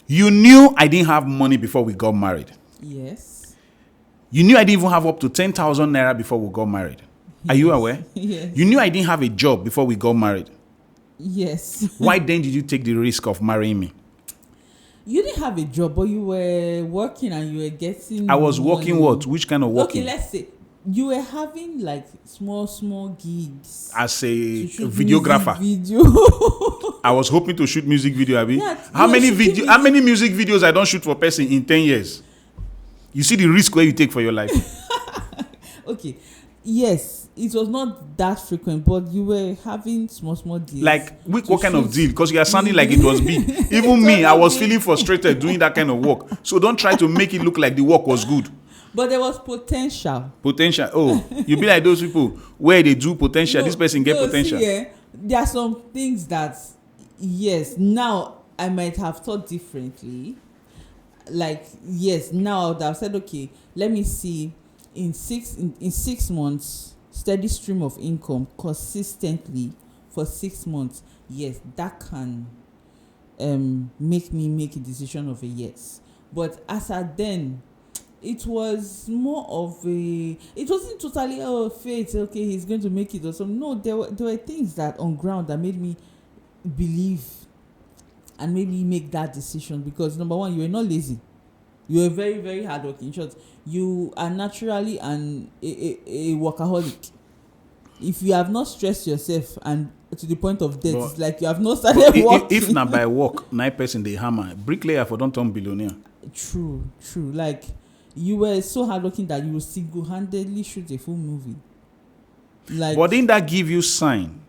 You knew I didn't have money before we got married. Yes. You knew I didn't even have up to 10,000 naira before we got married. Are you aware? Yes. You knew I didn't have a job before we got married. Yes. Why then did you take the risk of marrying me? You didn't have a job, but you were working and you were getting. I was working money. what? Which kind of working? Okay, let's say you were having like small gigs. As a to shoot videographer. music video. I was hoping to shoot music video, Abi. Yeah, how many music videos I don't shoot for person in 10 years? You see the risk where you take for your life. Okay. Yes, it was not that frequent, but you were having small deals. Like, what kind of deal? Because you are sounding like it was big. Even me, I was feeling frustrated doing that kind of work. So don't try to make it look like the work was good. But there was potential. Potential. Oh, you be like those people where they do potential. This person get potential. See, there are some things that, yes, now I might have thought differently. Like, yes, now I would have said, okay, let me see in 6 months, steady stream of income consistently for 6 months. Yes, that can make me make a decision of a yes. But as at then, it was more of a, it wasn't totally fate, okay, he's going to make it or something. No, there were things that on ground that made me believe and made me make that decision. Because number one, you were not lazy, you were very, very hardworking. In short, you are naturally a workaholic. If you have not stressed yourself and to the point of death, it's like you have not started working. If not by work, 9 person they hammer bricklayer for don't turn billionaire. True. Like, you were so hardworking that you will single-handedly shoot a full movie. Like, but didn't that give you sign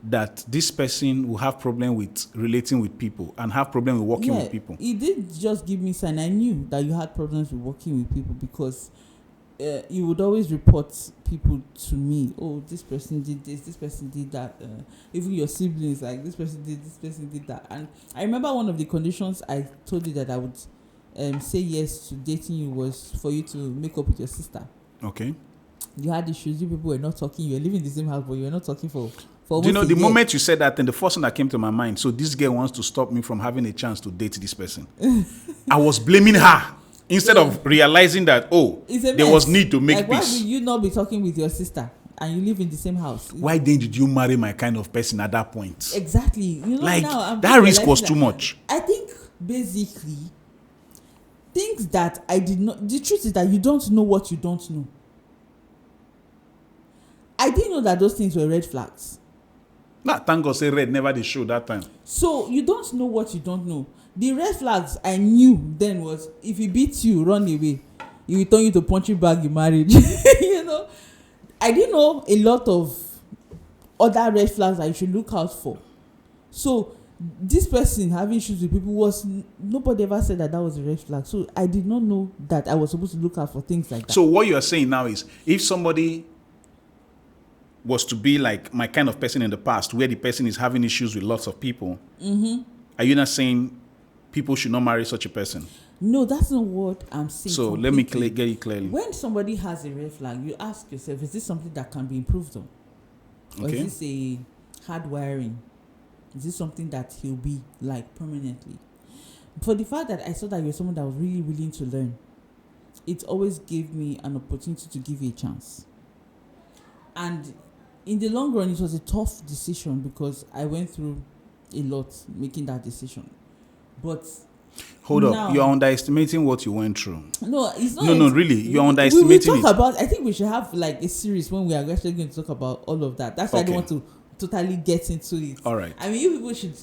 that this person will have problem with relating with people and have problem with working with people? It did just give me sign. I knew that you had problems with working with people because you would always report people to me. Oh, this person did this, this person did that. Even your siblings, like, this person did that. And I remember one of the conditions I told you that I would say yes to dating you was for you to make up with your sister. Okay. You had issues. You people were not talking. You were living in the same house, but you were not talking for Do you know, the moment you said that, then the first thing that came to my mind, so this girl wants to stop me from having a chance to date this person. I was blaming her instead of realizing that, there was need to make peace. Why would you not be talking with your sister and you live in the same house? Why then did you marry my kind of person at that point? Exactly. You know, like, now that risk was too much. I think basically things that I did not, the truth is that you don't know what you don't know. I didn't know that those things were red flags. Nah, thank God say red never they show that time. So you don't know what you don't know. The red flags I knew then was, if he beats you, run away. He will turn you to punching bag in marriage. You know, I didn't know a lot of other red flags that you should look out for. So this person having issues with people was, nobody ever said that was a red flag. So I did not know that I was supposed to look out for things like that. So what you are saying now is, if somebody was to be like my kind of person in the past, where the person is having issues with lots of people, are you not saying people should not marry such a person? No, that's not what I'm saying. So let me get it clearly. When somebody has a red flag, you ask yourself, is this something that can be improved on? Or is this a hard wiring? Is this something that he'll be like permanently? For the fact that I saw that you're someone that was really willing to learn, it always gave me an opportunity to give you a chance. And in the long run, it was a tough decision because I went through a lot making that decision. But hold up, you're underestimating what you went through. No, it's not. No, really, you're underestimating we talk about. I think we should have like a series when we are actually going to talk about all of that. That's why I don't want to totally get into it. All right. I mean, you people should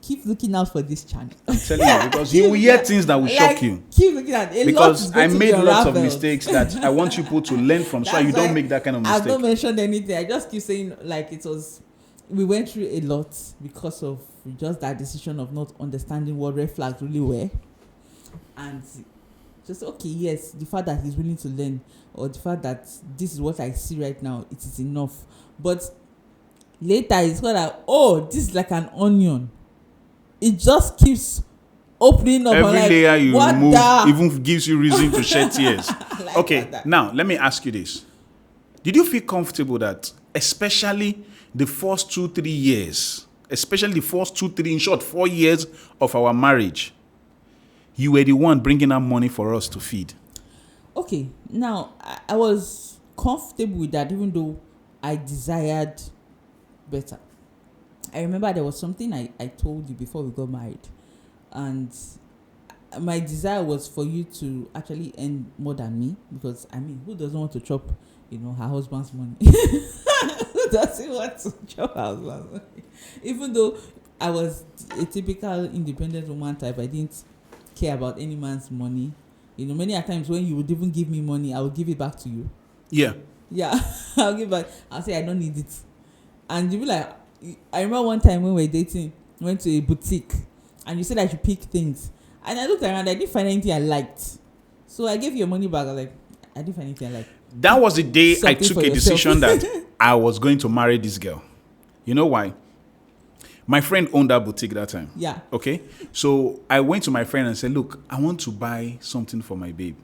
keep looking out for this channel. I'm telling you, because you will hear things that will shock you. Keep looking at it. Because I made lots of mistakes that I want people to learn from, so you don't make that kind of mistake. I've not mentioned anything. I just keep saying like it was. We went through a lot because of just that decision of not understanding what red flags really were, and just yes, the fact that he's willing to learn, or the fact that this is what I see right now, it is enough. But later it's got like, this is like an onion. It just keeps opening up. Every layer you remove even gives you reason to shed tears. Like okay, now let me ask you this. Did you feel comfortable that, especially the first 2-3 years especially the first 2, 3, in short, 4 years of our marriage, you were the one bringing out money for us to feed. Okay, now I was comfortable with that, even though I desired better. I remember there was something I told you before we got married, and my desire was for you to actually earn more than me, because I mean, who doesn't want to chop, her husband's money? Who doesn't want to chop her husband's money? Even though I was a typical independent woman type, I didn't care about any man's money. Many a times when you would even give me money, I would give it back to you. Yeah. I'll give back. I'll say I don't need it, and you'll be like, I remember one time when we were dating, went to a boutique, and you said I should pick things, and I looked around, I didn't find anything I liked, so I gave you your money back. I was like, I didn't find anything I liked. That was the day Something I took a decision that I was going to marry this girl. You know why? My friend owned that boutique that time. Yeah. Okay. So I went to my friend and said, look, I want to buy something for my babe.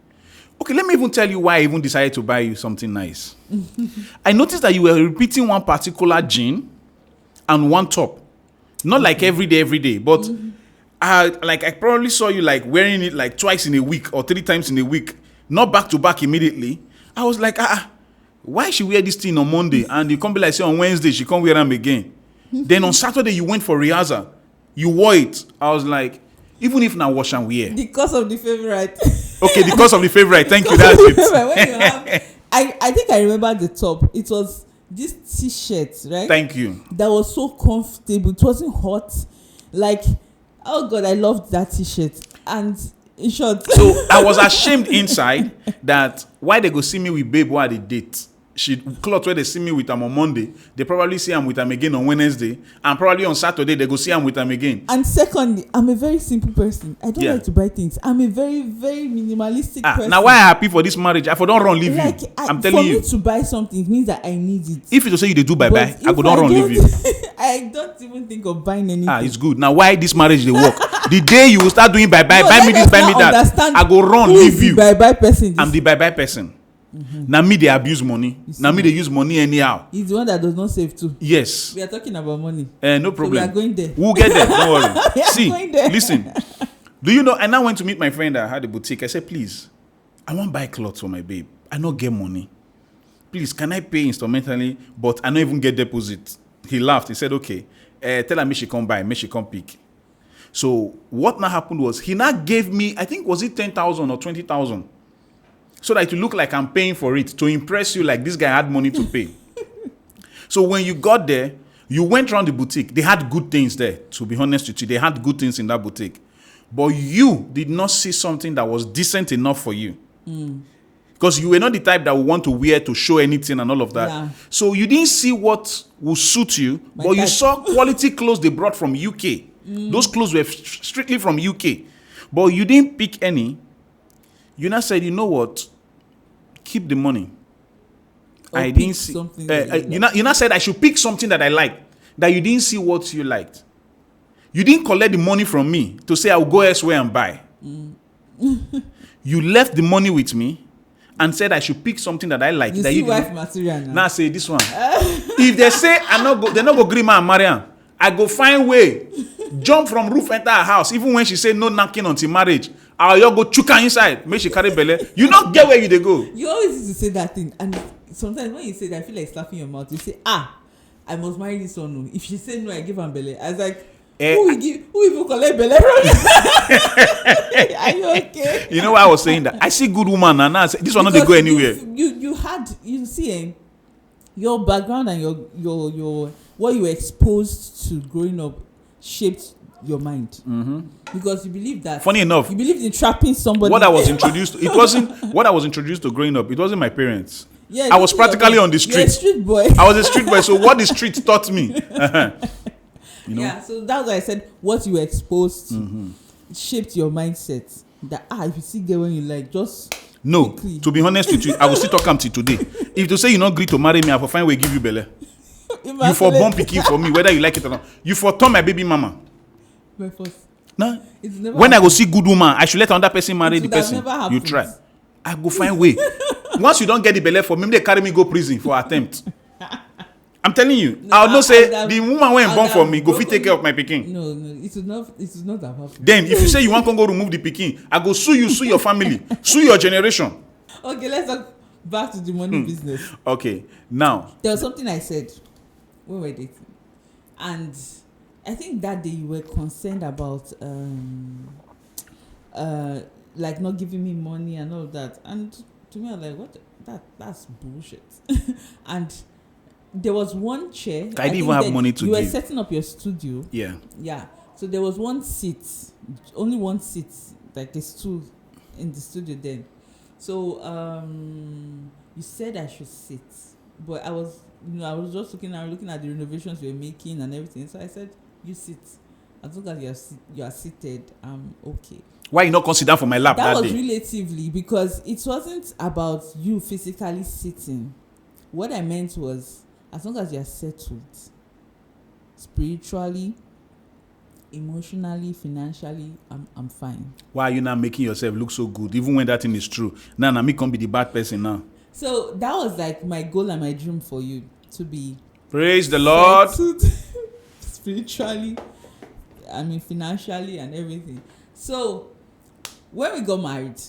Okay, let me even tell you why I even decided to buy you something nice. I noticed that you were repeating one particular jean and one top. Not like every day, but I probably saw you like wearing it like twice in a week or 3 times in a week, not back to back immediately. I was like, why she wear this thing on Monday and you come be like, say on Wednesday she can't wear them again. Then on Saturday you went for rehearsal, you wore it. I was like, even if now wash and wear. Because of the favorite. Okay, because of the favorite. Thank you. That's it. When you have, I think I remember the top. It was this t-shirt, right? Thank you. That was so comfortable. It wasn't hot. Like, oh God, I loved that t-shirt. And in short. So I was ashamed inside that why they go see me with babe while they date. She cloth where they see me with them on Monday, they probably see I'm with them again on Wednesday, and probably on Saturday they go see I'm with them again. And secondly, I'm a very simple person. I don't like to buy things. I'm a very, very minimalistic person. Now why I happy for this marriage? I for don't run leave you. I'm telling you. For me to buy something, it means that I need it. If you say you do bye bye, I go don't run leave you. I don't even think of buying anything. It's good. Now why this marriage they work? The day you will start doing bye bye, buy me this, buy me that, I go run leave you. Bye bye person. I'm the bye bye person. Now me they abuse money. Now me they use money anyhow. He's the one that does not save too. Yes. We are talking about money. No problem. So we are going there. We'll get there. Don't worry. See, there. Listen. Do you know? I now went to meet my friend that had a boutique. I said, please, I want to buy clothes for my babe. I not get money. Please, can I pay instrumentally? But I don't even get deposit. He laughed. He said, okay. Tell her me she come buy. Me she come pick. So what now happened was he now gave me, I think was it 10,000 or 20,000. So that it will look like I'm paying for it to impress you like this guy had money to pay. So when you got there, you went around the boutique. They had good things there, to be honest with you. They had good things in that boutique. But you did not see something that was decent enough for you. Because you were not the type that would want to wear to show anything and all of that. Yeah. So you didn't see what would suit you, but you saw quality clothes they brought from UK. Those clothes were strictly from UK. But you didn't pick any. You now said, you know what? Keep the money. I didn't see. You now said I should pick something that I like. That you didn't see what you liked. You didn't collect the money from me to say I will go elsewhere and buy. You left the money with me and said I should pick something that I like. You that see wife material now. Now say this one. If they say they're not go gree man and marry her, I go find way. Jump from roof, enter her house. Even when she say no knocking until marriage. You go chuka inside, make she carry belly. You not get where you they go. You always used to say that thing, and sometimes when you say that, I feel like slapping your mouth. You say, I must marry this one. If she say no, I give her belly. I was like, who even collect belly from you? Are you okay? You know why I was saying that? I see good woman and now this one not they go anywhere. You see, your background and your what you were exposed to growing up shaped your mind. Because you believe that. Funny enough, you believed in trapping somebody. What I was introduced to, it wasn't what I was introduced to growing up. It wasn't my parents. Yeah, I was practically on the street. You're a street boy. I was a street boy. So what the street taught me. You know? Yeah, so that's why I said what you were exposed to shaped your mindset. That if you see girl when you like, just no. quickly. To be honest with you, I will still talk to today. If to say you not agree to marry me, I will find way give you belly. You for born picky for me, whether you like it or not. You for turn my baby mama. My first. No. When happened. I go see good woman, I should let another person marry the person. You try. I go find way. Once you don't get the belly for me, they carry me go prison for attempt. I'm telling you, No, I'll not say have, the woman when born for me, go fit take care of my pikin. No, it is not about. Then if you say you want to go remove the pikin, I go sue you, sue your family, sue your generation. Okay, let's talk back to the money business. Okay, now. There was something I said when we were dating. And I think that day you were concerned about like not giving me money and all that. And to me I was like, what, that's bullshit. And there was one chair. I didn't even have money to give. You were give. setting up your studio. Yeah. Yeah. So there was one seat, only one seat, like a stool in the studio then. So you said I should sit, but I was just looking at the renovations we were making and everything. So I said, you sit. As long as you are seated, I'm okay. Why you not consider for my lap that was day? Relatively, because it wasn't about you physically sitting. What I meant was, as long as you are settled, spiritually, emotionally, financially, I'm fine. Why are you not making yourself look so good, even when that thing is true? Now me can't be the bad person now. So that was like my goal and my dream for you, to be praise the Lord, spiritually, financially and everything. So when we got married,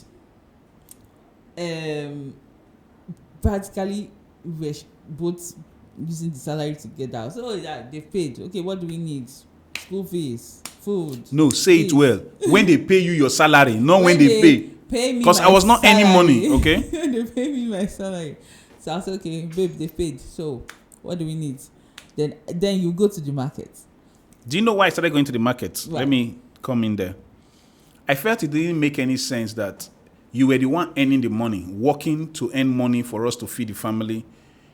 practically we were both using the salary together. So yeah, they paid. Okay, what do we need? School fees, food. No, say fees. It well. When they pay you your salary, not when they pay me. Because I was not salary. earning money, okay? They pay me my salary. So I said, okay, babe, they paid. So what do we need? Then you go to the market. Do you know why I started going to the market? Why? Let me come in there. I felt it didn't make any sense that you were the one earning the money, working to earn money for us to feed the family.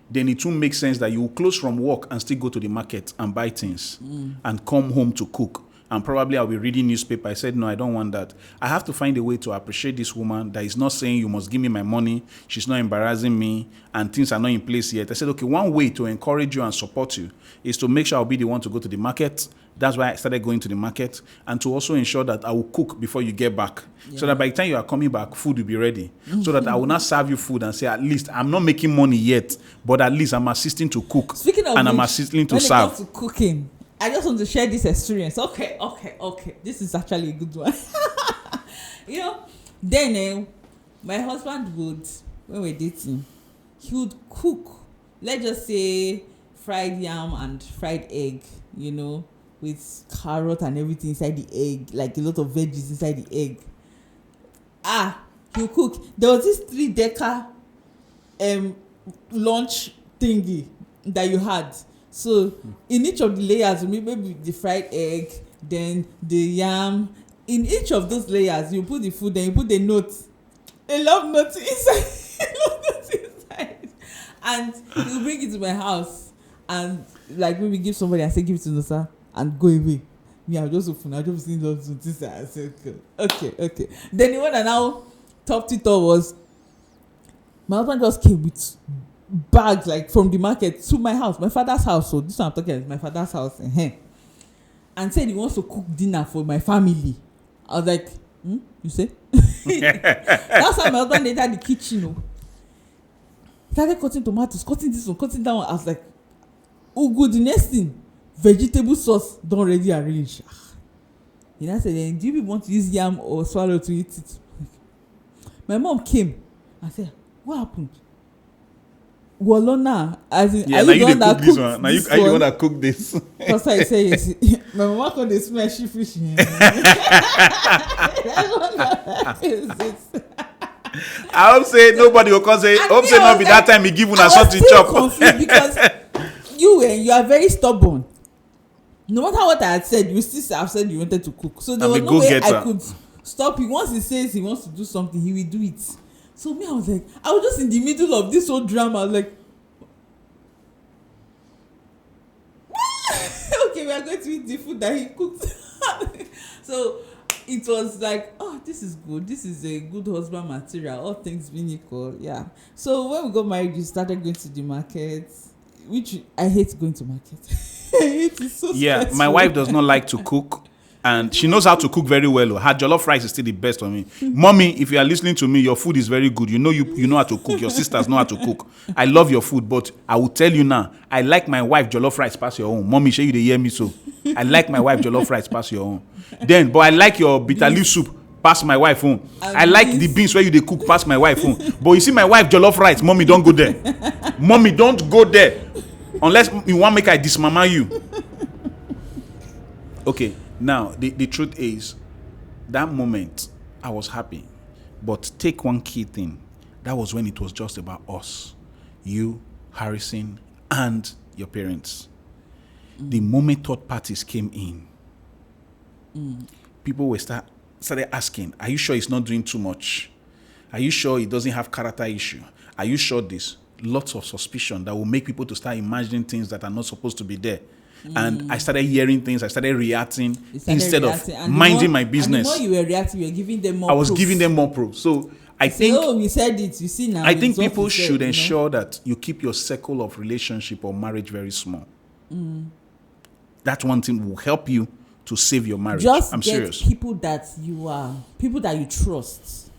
Then it won't make sense that you will close from work and still go to the market and buy things and come home to cook. And probably I'll be reading newspaper. I said, no, I don't want that. I have to find a way to appreciate this woman that is not saying you must give me my money. She's not embarrassing me and things are not in place yet. I said, okay, one way to encourage you and support you is to make sure I'll be the one to go to the market. That's why I started going to the market, and to also ensure that I will cook before you get back. Yeah. So that by the time you are coming back, food will be ready. So that I will not serve you food and say, at least I'm not making money yet, but at least I'm assisting to cook. Speaking of and which, I'm assisting to serve. When it comes to cooking, I just want to share this experience. Okay. This is actually a good one. Then my husband would, when we're dating, he would cook, let's just say fried yam and fried egg, with carrot and everything inside the egg, like a lot of veggies inside the egg. He'll cook. There was this 3-decker lunch thingy that you had. So in each of the layers, maybe the fried egg, then the yam. In each of those layers, you put the food, then you put the note. A love note inside. And he'll bring it to my house and like maybe give somebody and say, give it to Nosa and go away. Me, I'll just open, I'll just see those notices and I say, okay. Then the one that now topped it up was my husband just came with bags like from the market to my house, my father's house. So this one I'm talking about is my father's house. And said he wants to cook dinner for my family. I was like, you say? That's how my husband entered the kitchen. He started cutting tomatoes, cutting this one, cutting that one. I was like, oh good, the next thing, vegetable sauce don't already arrange. He now said, do you want to use yam or swallow to eat it? My mom came and said, what happened? Walona, as in, are you the one that cooked this one? Are you the one that cooked this? Because I say yes. My mama called the smell she fish. I hope say nobody will come say. Hope say not be that time he give una something chop. Confused because you are very stubborn. No matter what I had said, you still have said you wanted to cook. So there was no way I could stop you. Once he says he wants to do something, he will do it. So me, I was just in the middle of this whole drama. I was like, okay, we are going to eat the food that he cooked. So it was like, oh, this is good. This is a good husband material. All things being equal, yeah. So when we got married, we started going to the market, which I hate going to market. I hate it so yeah, stressful. my wife does not like to cook. And she knows how to cook very well. Her jollof rice is still the best for me. Mommy, if you are listening to me, your food is very good. You know how to cook. Your sisters know how to cook. I love your food, but I will tell you now, I like my wife jollof rice past your own. Mommy, shey you dey hear me so? I like my wife jollof rice past your own. But I like your bitter leaf soup past my wife own. I like the beans where you dey cook past my wife own. But you see my wife jollof rice, mommy, don't go there. Mommy, don't go there. Unless you want make I dismama you. Okay. Now, the truth is, that moment, I was happy. But take one key thing. That was when it was just about us. You, Harrison, and your parents. The moment third parties came in, people were started asking, are you sure he's not doing too much? Are you sure he doesn't have character issue? Are you sure this? Lots of suspicion that will make people to start imagining things that are not supposed to be there. And I started hearing things. I started reacting instead of minding my business. And the more you were reacting, you were giving them more. I was giving them more proof. So I think. Oh, we said it. You see now. I think people should ensure that you keep your circle of relationship or marriage very small. That one thing will help you to save your marriage. I'm serious. People that you trust.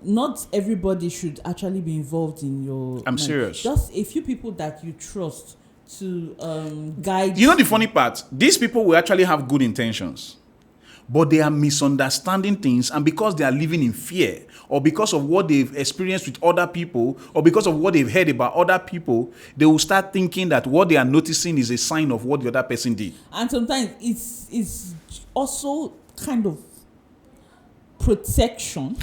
Not everybody should actually be involved in your. I'm serious. Just a few people that you trust to guide. You know the funny part? These people will actually have good intentions, but they are misunderstanding things, and because they are living in fear, or because of what they've experienced with other people, or because of what they've heard about other people, they will start thinking that what they are noticing is a sign of what the other person did. And sometimes it's also kind of protection.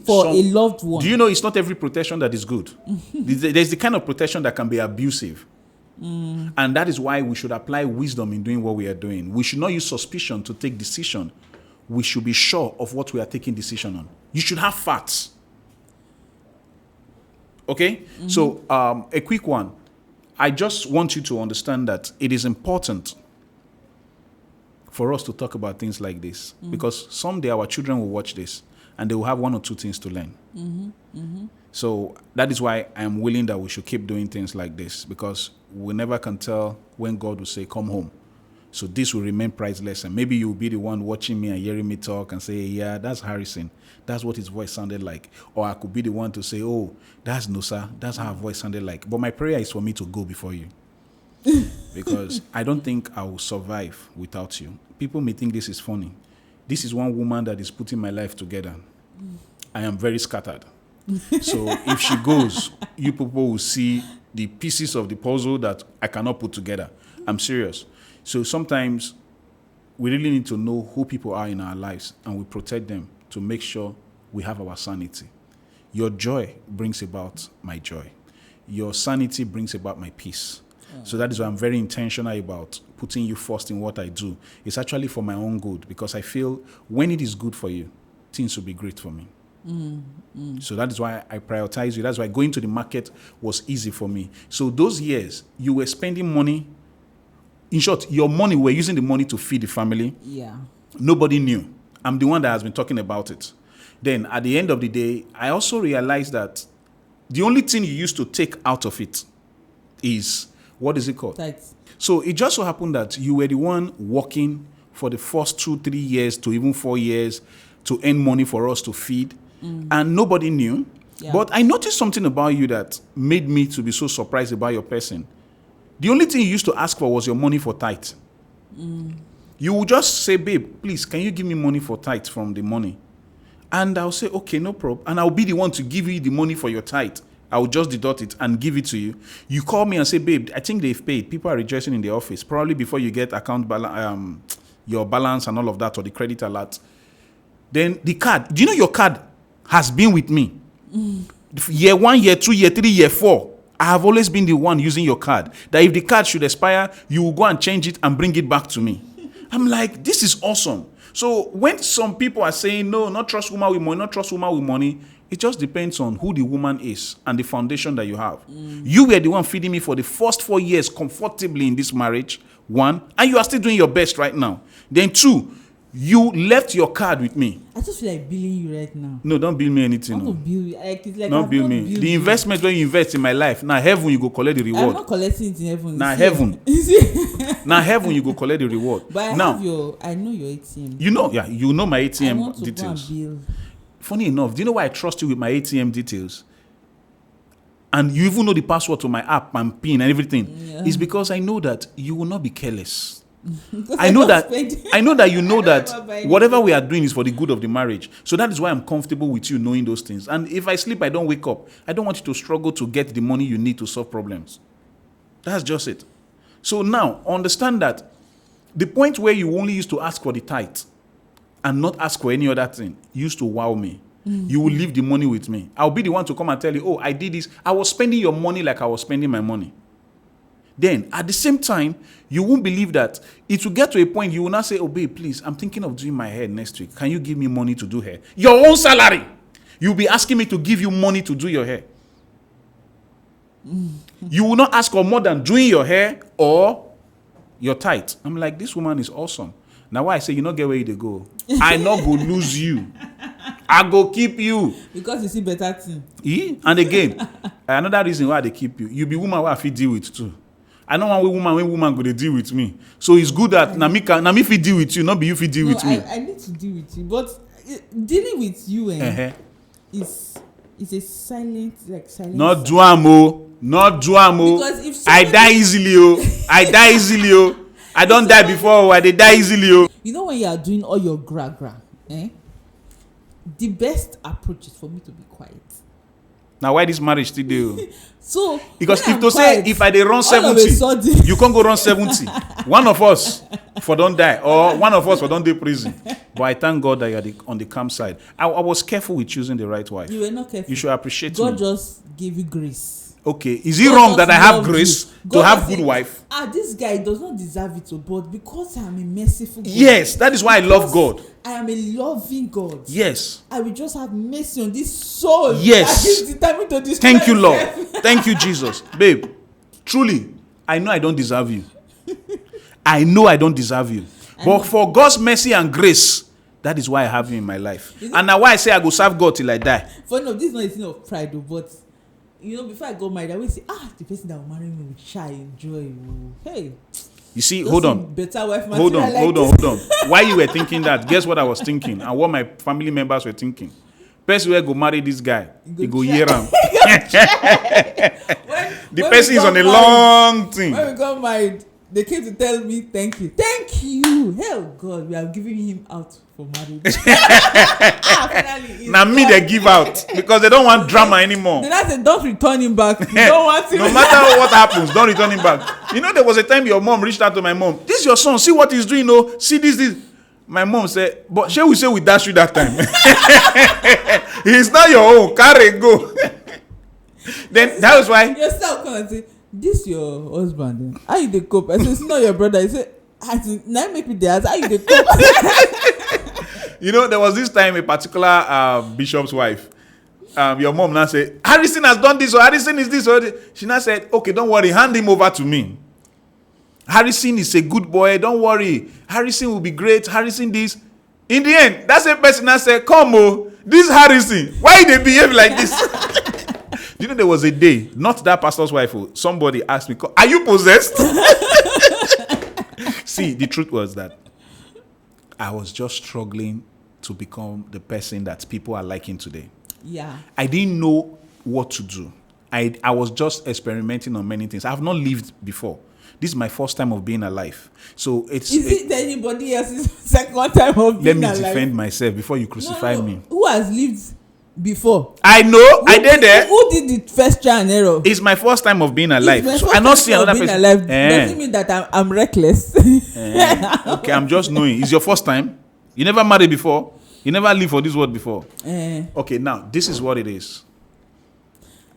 For a loved one. Do you know it's not every protection that is good? There's the kind of protection that can be abusive. And that is why we should apply wisdom in doing what we are doing. We should not use suspicion to take decision. We should be sure of what we are taking decision on. You should have facts. Okay? So, a quick one. I just want you to understand that it is important for us to talk about things like this. Because someday our children will watch this and they will have one or two things to learn. So that is why I am willing that we should keep doing things like this, because we never can tell when God will say, come home. So this will remain priceless. And maybe you'll be the one watching me and hearing me talk and say, yeah, that's Harrison. That's what his voice sounded like. Or I could be the one to say, oh, that's Nusa. That's how her voice sounded like. But my prayer is for me to go before you. Because I don't think I will survive without you. People may think this is funny. This is one woman that is putting my life together. I am very scattered. So if she goes, you people will see the pieces of the puzzle that I cannot put together. I'm serious. So sometimes we really need to know who people are in our lives, and we protect them to make sure we have our sanity. Your joy brings about my joy. Your sanity brings about my peace. So that is why I'm very intentional about putting you first in what I do. It's actually for my own good, because I feel when it is good for you, things will be great for me. So that is why I prioritize you. That's why going to the market was easy for me. So those years, you were spending money. In short, your money, we're using the money to feed the family. Yeah. Nobody knew. I'm the one that has been talking about it. Then at the end of the day, I also realized that the only thing you used to take out of it is, what is it called? Tithes. So it just so happened that you were the one working for the first 2-3 years to even 4 years to earn money for us to feed. And nobody knew. Yeah. But I noticed something about you that made me to be so surprised about your person. The only thing you used to ask for was your money for tithe. You would just say, babe, please, can you give me money for tithe from the money? And I'll say, okay, no problem. And I'll be the one to give you the money for your tithe. I'll just deduct it and give it to you. You call me and say, babe, I think they've paid. People are rejoicing in the office. Probably before you get account your balance and all of that, or the credit alert. Then the card. Do you know your card has been with me? Year 1, year 2, year 3, year 4. I have always been the one using your card. That if the card should expire, you will go and change it and bring it back to me. I'm like, this is awesome. So when some people are saying, no, not trust woman with money, not trust woman with money, it just depends on who the woman is and the foundation that you have. You were the one feeding me for the first 4 years comfortably in this marriage, 1, and you are still doing your best right now. Then 2, You left your card with me. I just feel like billing you right now. No, don't bill me anything. I want No. to bill you. Like, it's like Don't I've bill not me. billed The you. investment when you invest in my life, now heaven you go collect the I'm reward. not collecting it in heaven. Now It's heaven. here. It's Now heaven you go collect the reward. But Now, I know your ATM. you know my I ATM want to details. go and bill. Funny enough, do you know why I trust you with my ATM details? And you even know the password to my app and PIN and everything. Yeah. It's because I know that you will not be careless. Because I know don't that spend- I know that you know I never buy that anything. whatever we are doing is for the good of the marriage. So that is why I'm comfortable with you knowing those things. And if I sleep, I don't wake up. I don't want you to struggle to get the money you need to solve problems. That's just it. So now understand that the point where you only used to ask for the tithe and not ask for any other thing used to wow me. You will leave the money with me. I'll be the one to come and tell you, oh, I did this. I was spending your money like I was spending my money. Then, at the same time, you won't believe that it will get to a point you will not say, oh, babe, please, I'm thinking of doing my hair next week. Can you give me money to do hair? Your own salary. You'll be asking me to give you money to do your hair. You will not ask for more than doing your hair or your tithe. I'm like, this woman is awesome. Now, why I say you not get where you go? I not go lose you. I go keep you. Because you see better thing. And again, another reason why they keep you. You be woman where I fit deal with too. I don't want when woman go to deal with me. So it's good that na me fit deal with you, not be you fit deal with me. I need to deal with you, but dealing with you is a silent. Not do am. Because if I die easily. I don't die before. I dey die easily. You know when you are doing all your gra, the best approach is for me to be quiet. Now why this marriage still dey? So because if I dey run 70, you can't go run 70. One of us for don't die, or one of us for don't do prison. But I thank God that you're on the calm side. I was careful with choosing the right wife. You were not careful. You should appreciate God me. just gave you grace. Okay, is it wrong that I have grace to have good wife? This guy does not deserve it, but because I am a merciful God. Yes, that is why I love God. I am a loving God. Yes. I will just have mercy on this soul. Yes. That is determined to destroy Thank you, Lord. itself. Thank you, Jesus. Babe, truly, I know I don't deserve you. I know I don't deserve you. But for God's mercy and grace, that is why I have you in my life. And now why I say I go serve God till I die. For no, this is not a thing of pride, but before I got married, I always say, the person that will marry me will shy, enjoy. Hey. You see, hold on. Better wife Hold on. While you were thinking that, guess what I was thinking and what my family members were thinking. Person will go marry this guy. He go hear him. The person is on a long thing. When we got married, they came to tell me, thank you. Thank you. Hell, God, we are giving him out for marriage. Now me they give out because they don't want drama anymore. Then I said, don't return him back. You don't want him. No matter what happens, don't return him back. You know, there was a time your mom reached out to my mom. This is your son. See what he's doing. No, see this. My mom said, but shall we say we dash you that time? He's not your own. Carry go. Then that was why. Your son come and say, this your husband. How you dey cope? I said, it's not your brother. He said, now make me the answer. How you dey cope? You know, there was this time a particular bishop's wife. Your mom now said, Harrison has done this, or Harrison is this, or this. She now said, okay, don't worry, hand him over to me. Harrison is a good boy, don't worry. Harrison will be great. Harrison this. In the end, that same person now said, come, this Harrison, why they behave like this? You know, there was a day, not that pastor's wife, somebody asked me, are you possessed? See, the truth was that I was just struggling to become the person that people are liking today. Yeah. I didn't know what to do. I was just experimenting on many things. I have not lived before. This is my first time of being alive. So it's... Is it anybody else's second time of being alive? Let me defend myself before you crucify me. Who has lived before? I know. I did there. Who did the first trial and error? It's my first time of being alive. So I not see another person. Alive. Doesn't mean that I'm reckless. Okay, I'm just knowing. It's your first time. You never married before. You never lived for this world before. Okay, now this is what it is.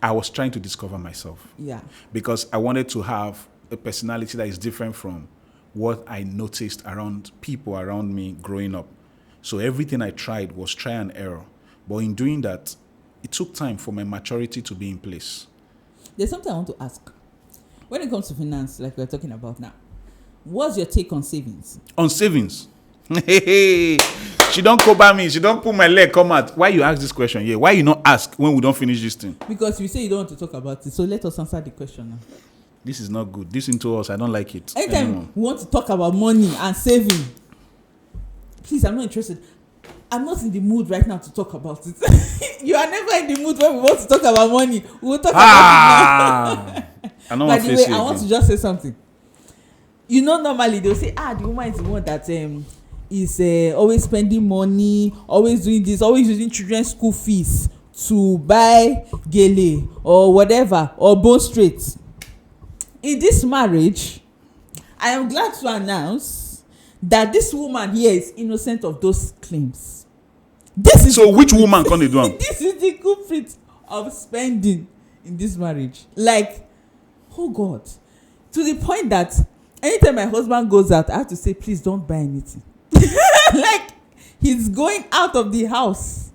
I was trying to discover myself. Yeah. Because I wanted to have a personality that is different from what I noticed around people around me growing up. So everything I tried was try and error. But in doing that, it took time for my maturity to be in place. There's something I want to ask. When it comes to finance, like we're talking about now, what's your take on savings? On savings? She don't cover me. She don't put my leg come out. Why you ask this question? Yeah. Why you not ask when we don't finish this thing? Because you say you don't want to talk about it. So let us answer the question now. This is not good. This into us. I don't like it. Anytime we want to talk about money and saving, please, I'm not interested. I'm not in the mood right now to talk about it. You are never in the mood when we want to talk about money. We'll talk about it now. I don't By want the to way, face I want to just say something. You know, normally they'll say, the woman is the one that is always spending money, always doing this, always using children's school fees to buy gele or whatever, or bone straight. In this marriage, I am glad to announce that this woman here is innocent of those claims. This is so which woman can they do am? This is the culprit of spending in this marriage. Like, oh God, to the point that anytime my husband goes out, I have to say, please don't buy anything. Like, he's going out of the house.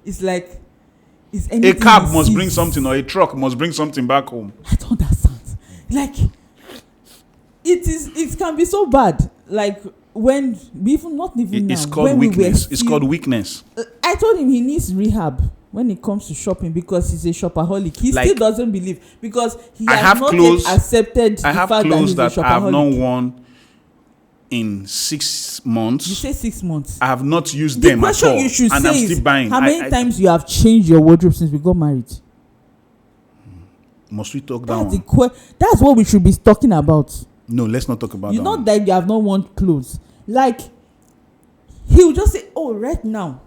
It's like, is anything a cab must bring something, or a truck must bring something back home. I don't understand. Like, it can be so bad. Like, when we even not even It's now, called when weakness. It's called weakness. I told him he needs rehab when it comes to shopping because he's a shopaholic. He Like, still doesn't believe because he I has have not clothes, yet accepted the I have fact that clothes he's a that I have not shopaholic. worn in 6 months. You say 6 months. I have not used The them at question all, you should and say I'm is, still buying. how many times you have changed your wardrobe since we got married? Must we talk That's down? that's what we should be talking about. No, let's not talk about You that. know that you have not worn clothes. Like, he will just say, oh, right now,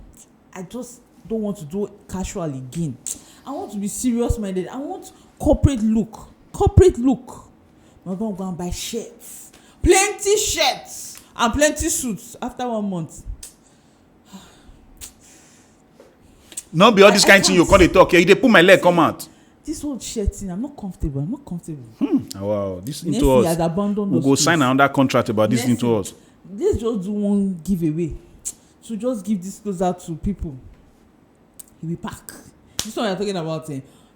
I just don't want to do casual again. I want to be serious minded. I want corporate look. My mom go and buy shirts. Plenty shirts and plenty suits after 1 month. No be all this kind of thing you call it talk. Yeah, you dey put my leg come out. This old shirt thing, I'm not comfortable. Wow, this Next into year, us. I'd abandon We'll those go clothes. sign another contract about this Next into year. us. Let's just do one giveaway. So just give this clothes out to people. He will pack. This one you're talking about,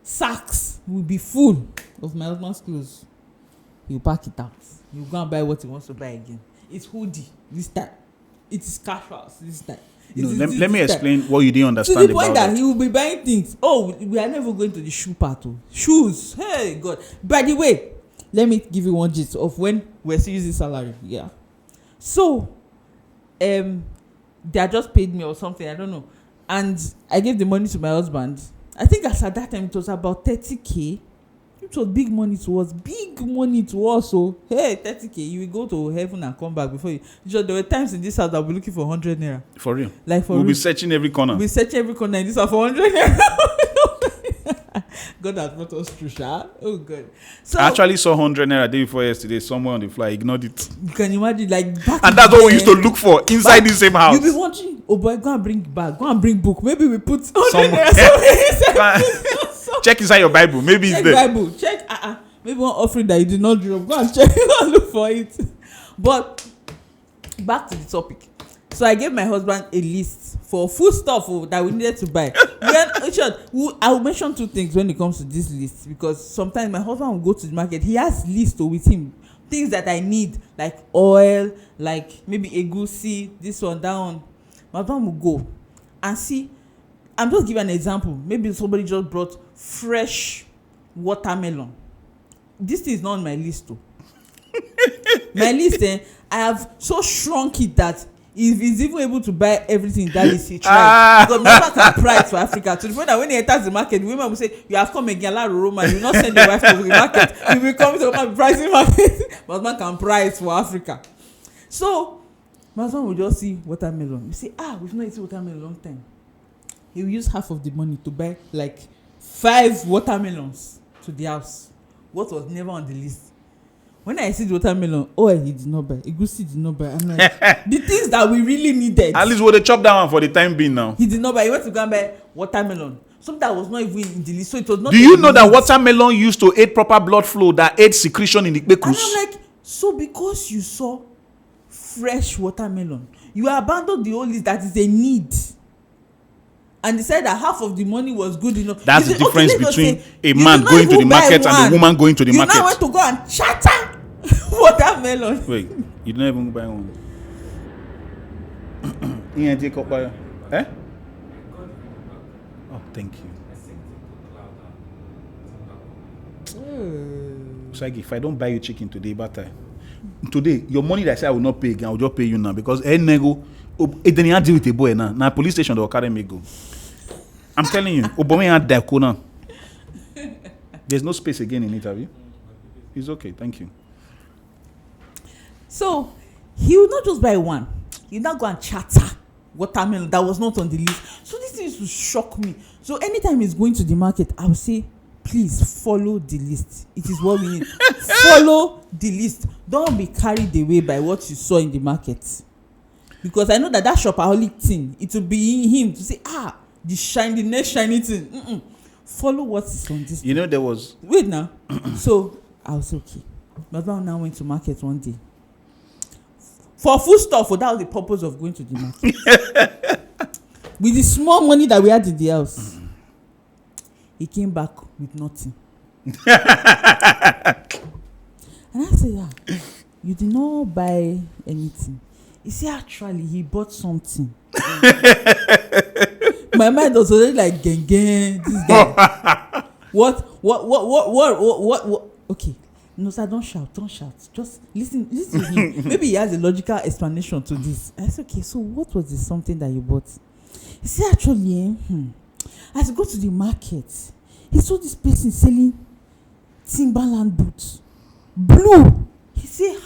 sacks will be full of my husband's clothes. He will pack it out. He will go and buy what he wants to buy again. It's hoodie this time. It is casuals this time. Let me explain what you didn't To understand the point about that it. he will be buying things. Oh, we are never going to the shoe part. Shoes. Hey, God. By the way, let me give you one gist of when we're still using salary. Yeah. So, they had just paid me or something. I don't know. And I gave the money to my husband. I think as at that time it was about 30K. It was big money to us. So, hey, 30K, you will go to heaven and come back before you. There were times in this house that we'll be looking for 100 naira. For real. Like, for We'll real. be searching every corner. We'll be searching every corner in this house for 100 naira. God has brought us through, Sha. Oh, God. So, I actually saw 100 naira day before yesterday somewhere on the fly. I ignored it. you can imagine, like, back And in that's the what we day, used to look for inside the same house. You'll be watching, oh boy, go and bring bag, go and bring book. Maybe we put 100 Some- naira somewhere inside. Check inside your Bible. Maybe it's Check there. Bible. Check, maybe one offering that you did not drop. Go and check, go and look for it. But back to the topic. So I gave my husband a list for food stuff that we needed to buy. I will mention 2 things when it comes to this list, because sometimes my husband will go to the market. He has list with him, things that I need, like oil, like maybe egusi, this one, that one. My husband will go and see. I'm just giving an example. Maybe somebody just brought fresh watermelon. This thing is not on my list though. My list, I have so shrunk it that if he's even able to buy everything in that list, he tries. Because never can price for Africa. To the point that when he enters the market, the women will say, you have come again, Roma, you will not send your wife to the market. You will come to the pricing market. But man can price for Africa. So, my husband will just see watermelon. You say, we've not eaten watermelon in a long time. He will use half of the money to buy like 5 watermelons to the house. What was never on the list. When I see the watermelon, he did not buy. Egusi did not buy. I'm like, the things that we really needed. At least we'll chop that one for the time being now. He did not buy. He went to go and buy watermelon. Something that was not even in the list. So it was not. Do you know that watermelon used to aid proper blood flow, that aids secretion in the And pekus? I'm like, so because you saw fresh watermelon, you abandoned the old list that is a need. And they said that half of the money was good enough. That's the difference let us between say, a you man did not going to even the buy market and a one. woman going to the market. You now went to go and shatter watermelon. Wait, you didn't even buy one. Eh? Oh, thank you. So if I don't buy you chicken today, but today your money that I say I will not pay again, I will just pay you now because nego then you deal with a boy now. Now police station they will carry me go. I'm telling you, Obama had that now. There's no space again in it, have you? It's okay, thank you. So he will not just buy one. He now go and chatter watermelon that was not on the list. So this thing used to shock me. So anytime he's going to the market, I will say, please follow the list. It is what we need. Follow the list. Don't be carried away by what you saw in the market. Because I know that shopaholic thing, it will be in him to say, the next shiny thing. Mm-mm. Follow what is on this. You know, there was... Wait now. So I was okay. My mom now went to market one day. For food stuff, that was the purpose of going to the market. With the small money that we had in the house. He came back with nothing. And I said, you did not buy anything. He said, actually, he bought something. My mind was already like, gang, this guy. What? Okay. No, sir, don't shout. Just listen to him. Maybe he has a logical explanation to this. I said, okay, so what was the something that you bought? He said, actually, as I go to the market, he saw this person selling Timberland boots. Blue. He said,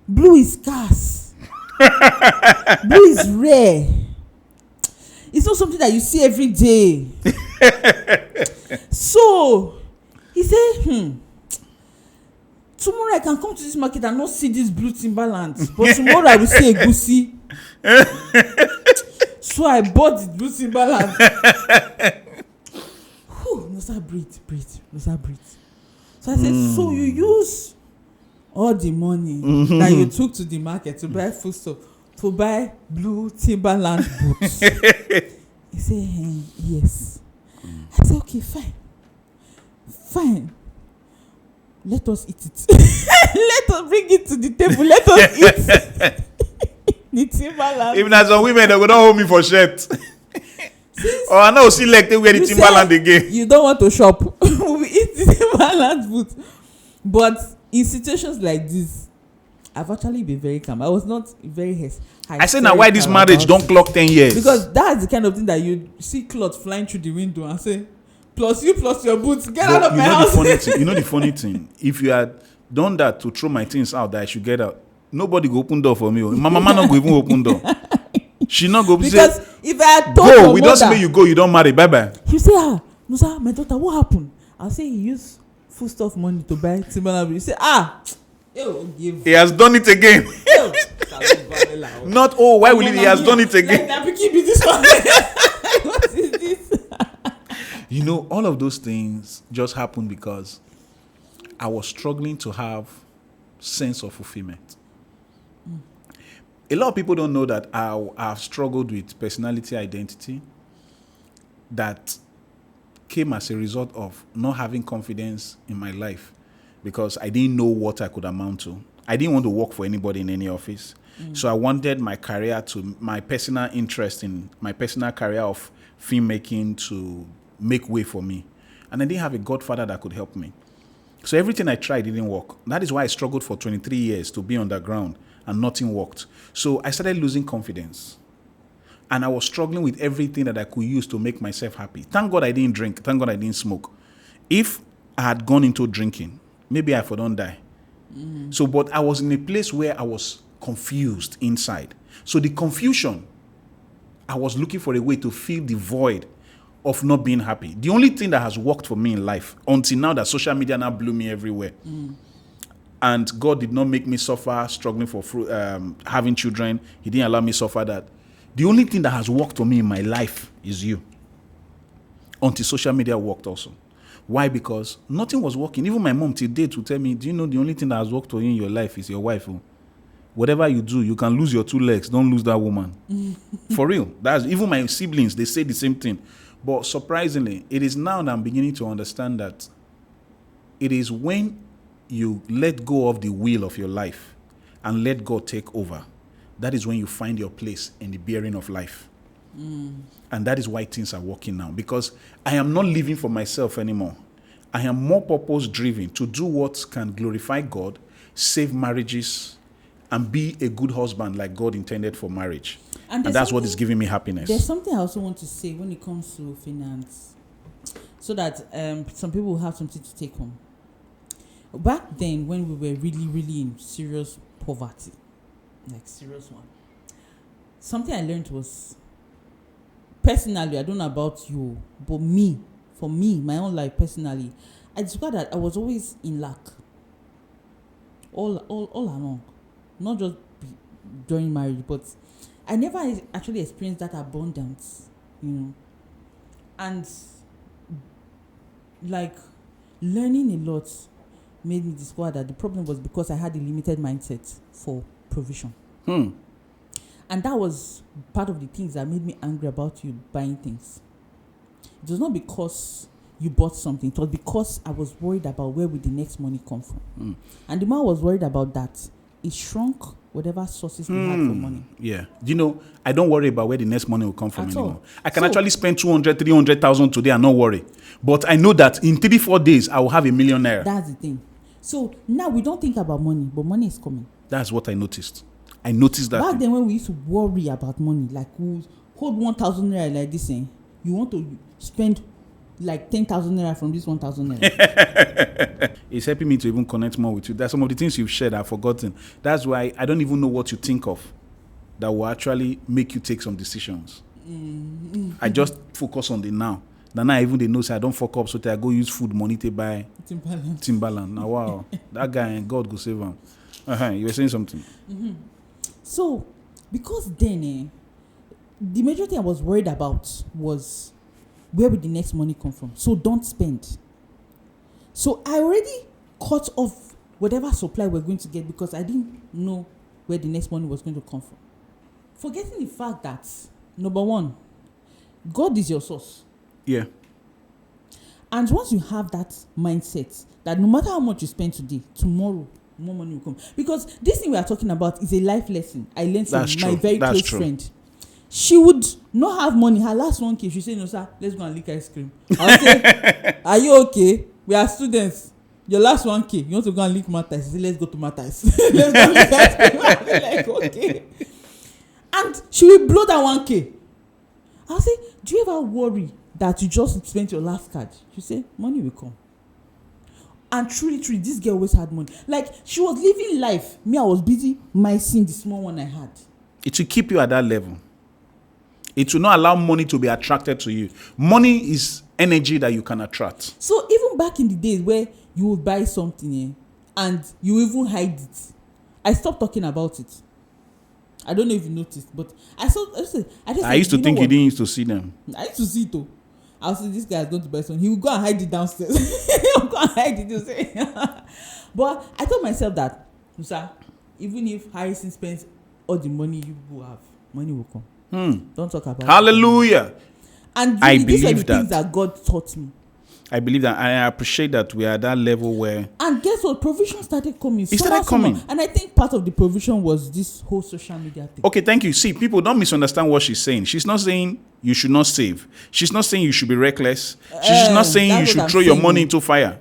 blue is scarce. Blue is rare. It's not something that you see every day. So, he said, tomorrow I can come to this market and not see this blue Timberland. But tomorrow I will see a goosey. So I bought the blue Timberland. No, sir, breathe. So I said, so you use all the money that you took to the market to buy food stuff to buy blue Timberland boots? He said, yes. I said, okay, fine. Let us eat it. Let us bring it to the table. Let us eat the Timberland. Even as some women, they will not hold me for shirt. Or I know see like they wear the Timberland again. You don't want to shop. We eat the Timberland boot. But in situations like this, I've actually been very calm. I was not very I say now why this marriage don't clock 10 years? Because that's the kind of thing that you see cloth flying through the window and say, plus you plus your boots, get out of my house. You know the funny thing? If you had done that to throw my things out that I should get out, nobody go open door for me. My mama not go even open door. She not go because say, if I had told go, we don't say you go, you don't marry, bye. You say, no sir, my daughter, what happened? I'll say he used food stuff money to buy Timberland. You say, he has done it again. Not why will he has done it again? Like this one. What is this? You know, all of those things just happened because I was struggling to have sense of fulfillment. A lot of people don't know that I've struggled with personality identity that came as a result of not having confidence in my life because I didn't know what I could amount to. I didn't want to work for anybody in any office. So I wanted my personal interest in my personal career of filmmaking to make way for me. And I didn't have a godfather that could help me. So everything I tried didn't work. That is why I struggled for 23 years to be on the ground and nothing worked. So I started losing confidence. And I was struggling with everything that I could use to make myself happy. Thank God I didn't drink. Thank God I didn't smoke. If I had gone into drinking, maybe I would not die. So, but I was in a place where I was confused inside. So the confusion, I was looking for a way to fill the void of not being happy. The only thing that has worked for me in life, until now that social media now blew me everywhere. And God did not make me suffer struggling for having children. He didn't allow me suffer that. The only thing that has worked for me in my life is you. Until social media worked also. Why? Because nothing was working. Even my mom till date would tell me, do you know the only thing that has worked for you in your life is your wife? Whatever you do, you can lose your 2 legs. Don't lose that woman. For real. That's even my siblings, they say the same thing. But surprisingly, it is now that I'm beginning to understand that it is when you let go of the wheel of your life and let God take over, that is when you find your place in the bearing of life. And that is why things are working now. Because I am not living for myself anymore. I am more purpose-driven to do what can glorify God, save marriages, and be a good husband like God intended for marriage. And that's what is giving me happiness. There's something I also want to say when it comes to finance, so that some people will have something to take home. Back then, when we were really, really in serious poverty, like serious one, something I learned was, personally, I don't know about you, but for me, my own life personally, I discovered that I was always in lack. All along. Not just during marriage, but I never actually experienced that abundance, And like learning a lot made me discover that the problem was because I had a limited mindset for provision. And that was part of the things that made me angry about you buying things. It was not because you bought something. It was because I was worried about where would the next money come from. And the more I was worried about that, it shrunk whatever sources we had for money. Yeah. I don't worry about where the next money will come from anymore. I can actually spend 200, 300,000 today and not worry. But I know that in 3-4 days, I will have $1 million. That's the thing. So now we don't think about money, but money is coming. That's what I noticed. I noticed that. Back then when we used to worry about money, like we hold 1,000 naira like this, you want to spend like 10,000 naira from this 1,000 naira. It's helping me to even connect more with you. There's some of the things you've shared I've forgotten. That's why I don't even know what you think of that will actually make you take some decisions. I just focus on the now. Then I even they know say I don't fuck up, so that I go use food money to buy Timberland. Now wow, that guy, God go save him. You were saying something. So, because then, the major thing I was worried about was where would the next money come from? So don't spend. So I already cut off whatever supply we're going to get because I didn't know where the next money was going to come from. Forgetting the fact that, number one, God is your source. Yeah. And once you have that mindset that no matter how much you spend today, tomorrow, more money will come. Because this thing we are talking about is a life lesson I learned from my very close friend. She would not have money. Her last 1K, she said, no, sir, let's go and lick ice cream. I'll say, are you okay? We are students. Your last 1K, you want to go and lick Matthias? She said, let's go to Matthias. Let's go and lick ice cream. I'll be like, okay. And she will blow that 1K. I'll say, do you ever worry that you just spent your last card? She said, money will come. And truly, this girl always had money. Like, she was living life. Me, I was busy micing the small one I had. It will keep you at that level. It will not allow money to be attracted to you. Money is energy that you can attract. So even back in the days where you would buy something and you even hide it, I stopped talking about it. I don't know if you noticed, but I used to think you didn't used to see them. I used to see it too. I was saying, this guy is going to buy something. He will go and hide it downstairs. He will go and hide it. But I told myself that, Musa, even if Harrison spends all the money you will have, money will come. Don't talk about Hallelujah. it. And really, these are the things that God taught me. I believe that. I appreciate that we are at that level where... And guess what? Provision started coming. It started coming. And I think part of the provision was this whole social media thing. Okay, thank you. See, people don't misunderstand what she's saying. She's not saying you should not save. She's not saying you should be reckless. She's not saying you should throw your money into fire.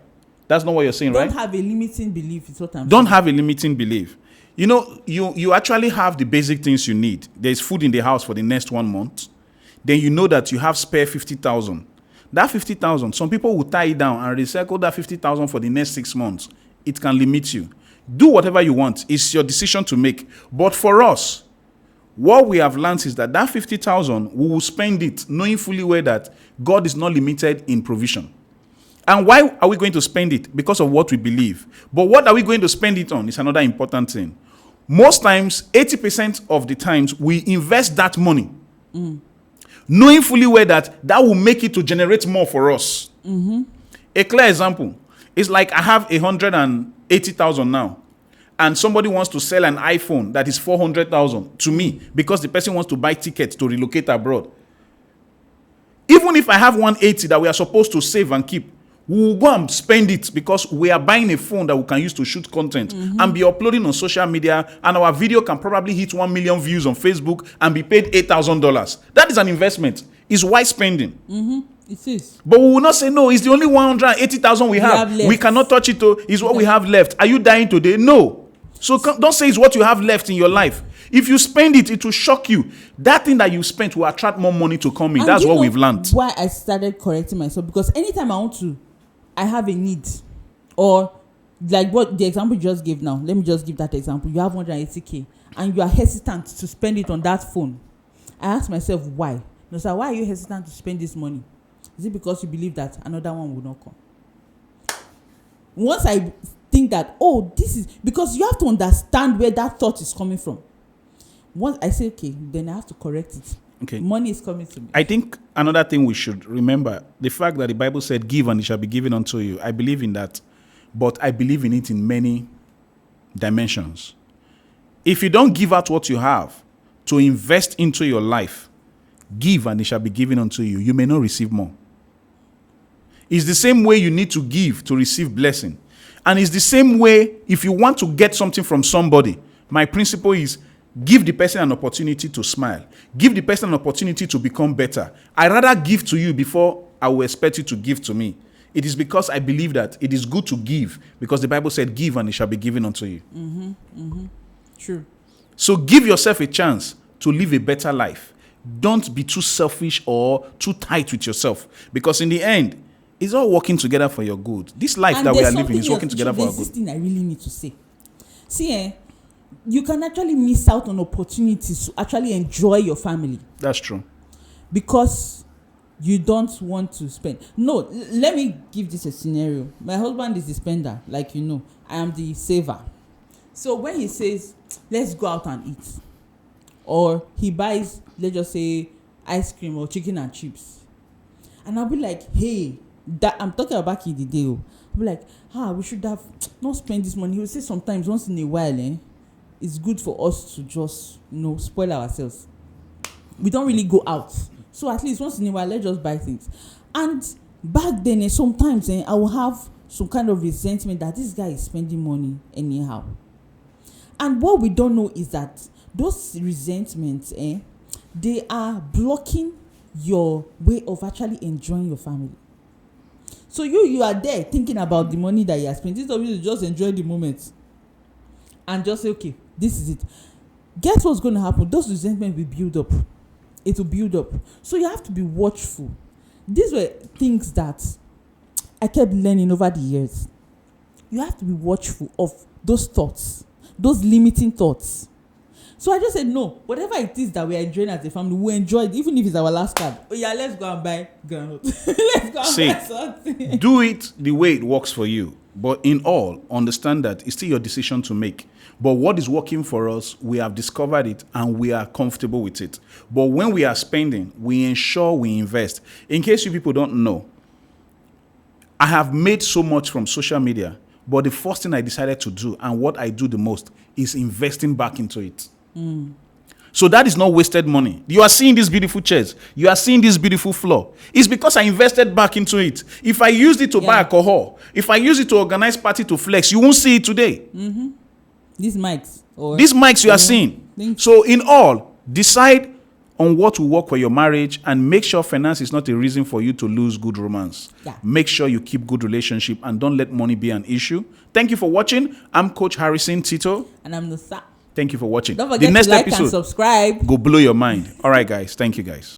That's not what you're saying, right? Don't have a limiting belief. Is what I'm saying. Don't have a limiting belief. You know, you actually have the basic things you need. There's food in the house for the next 1 month. Then you know that you have spare 50,000. That 50,000, some people will tie it down and recycle that 50,000 for the next 6 months. It can limit you. Do whatever you want. It's your decision to make. But for us, what we have learned is that 50,000, we will spend it knowing fully well that God is not limited in provision. And why are we going to spend it? Because of what we believe. But what are we going to spend it on is another important thing. Most times, 80% of the times, we invest that money. Knowing fully well that will make it to generate more for us. A clear example is like I have 180,000 now, and somebody wants to sell an iPhone that is 400,000 to me because the person wants to buy tickets to relocate abroad. Even if I have 180 that we are supposed to save and keep, We will go and spend it because we are buying a phone that we can use to shoot content and be uploading on social media, and our video can probably hit 1 million views on Facebook and be paid $8,000. That is an investment. It's wise spending. It is. But we will not say, no, it's the only 180,000 we have. We cannot touch it. It's what we have left. Are you dying today? No. So don't say it's what you have left in your life. If you spend it, it will shock you. That thing that you spent will attract more money to come in. And that's what we've learned. Why I started correcting myself, because anytime I have a need, or like what the example you just gave now, let me just give that example. You have 180K and you are hesitant to spend it on that phone. I ask myself why. No, sir, why are you hesitant to spend this money? Is it because you believe that another one will not come? Once I think that, oh, this is because you have to understand where that thought is coming from. Once I say, okay, then I have to correct it. Okay. Money is coming to me. I think another thing we should remember, the fact that the Bible said, give and it shall be given unto you. I believe in that. But I believe in it in many dimensions. If you don't give out what you have to invest into your life, give and it shall be given unto you, you may not receive more. It's the same way you need to give to receive blessing. And it's the same way if you want to get something from somebody. My principle is give the person an opportunity to smile. Give the person an opportunity to become better. I rather give to you before I will expect you to give to me. It is because I believe that it is good to give, because the Bible said, give and it shall be given unto you. True. So give yourself a chance to live a better life. Don't be too selfish or too tight with yourself, because in the end, it's all working together for your good. This life that we are living is working together for our good. This thing I really need to say. See, you can actually miss out on opportunities to actually enjoy your family. That's true. Because you don't want to spend. No, let me give this a scenario. My husband is the spender, like you know. I am the saver. So when he says, let's go out and eat, or he buys, let's just say, ice cream or chicken and chips, and I'll be like, hey, that I'm talking about back in the day. I'll be like, we should have not spent this money. He will say sometimes, once in a while, it's good for us to just, spoil ourselves. We don't really go out. So at least once in a while, let's just buy things. And back then, sometimes I will have some kind of resentment that this guy is spending money anyhow. And what we don't know is that those resentments, they are blocking your way of actually enjoying your family. So you are there thinking about the money that you are spending. Instead of you to just enjoy the moment and just say, okay, this is it. Guess what's going to happen? Those resentments will build up. It will build up. So you have to be watchful. These were things that I kept learning over the years. You have to be watchful of those thoughts, those limiting thoughts. So I just said, no, whatever it is that we are enjoying as a family, we enjoy it, even if it's our last card. Oh yeah, let's go and buy granite. Let's go and buy something. Do it the way it works for you. But in all, understand that it's still your decision to make. But what is working for us, we have discovered it and we are comfortable with it. But when we are spending, we ensure we invest. In case you people don't know, I have made so much from social media, but the first thing I decided to do and what I do the most is investing back into it. So that is not wasted money. You are seeing these beautiful chairs. You are seeing this beautiful floor. It's because I invested back into it. If I used it to buy alcohol, if I use it to organize party to flex, you won't see it today. These mics. These mics you are seeing. So in all, decide on what will work for your marriage and make sure finance is not a reason for you to lose good romance. Make sure you keep good relationship and don't let money be an issue. Thank you for watching. I'm Coach Harrison Tito. And I'm Nusa. Thank you for watching. Don't forget to like and subscribe. Go blow your mind. All right, guys. Thank you, guys.